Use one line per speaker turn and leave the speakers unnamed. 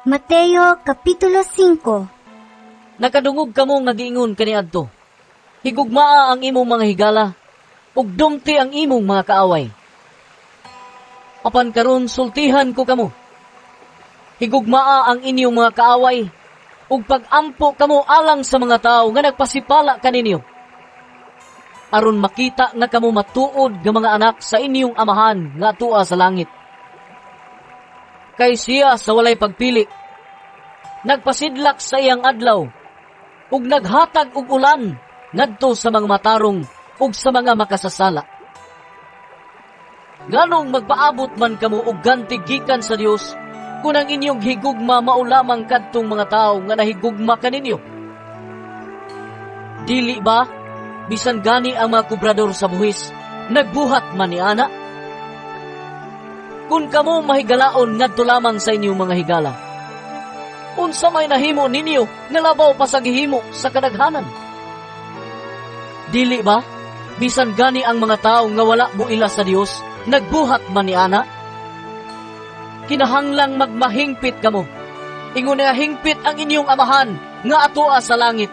Mateo Kapitulo 5.
Nakadungog kamo nga giingon kaniadto. Higugmaa ang imong mga higala, ug dumti ang imong mga kaaway. Apan karon sultihan ko kamo. Higugmaa ang inyong mga kaaway, ug pag-ampo kamo alang sa mga tao nga nagpasipala kaninyo. Aron makita nga kamo matuod nga mga anak sa inyong amahan nga tua sa langit. Kay siya sa walay pagpili, nagpasidlak sa iyang adlaw, ug naghatag og ulan ngadto sa mga matarong ug sa mga makasasala. Nganong magpaabot man kamo og ganti gikan sa Dios, kung ang inyong higugma maulamang kadtong mga tao nga nahigugma kaninyo? Dili ba, bisan gani ang mga kubrador sa buhis, nagbuhat man ni ana? Kung kamo mahigalaon ngadto lamang sa inyong mga higala, unsa may nahimo ninyo nga labaw pa sa gihimo sa kadaghanan? Dili ba, bisan gani ang mga tao nga wala buila sa Dios, nagbuhat man ni ana? Kinahanglang magmahingpit kamo. Ingon nga hingpit ang inyong amahan nga atoa sa langit.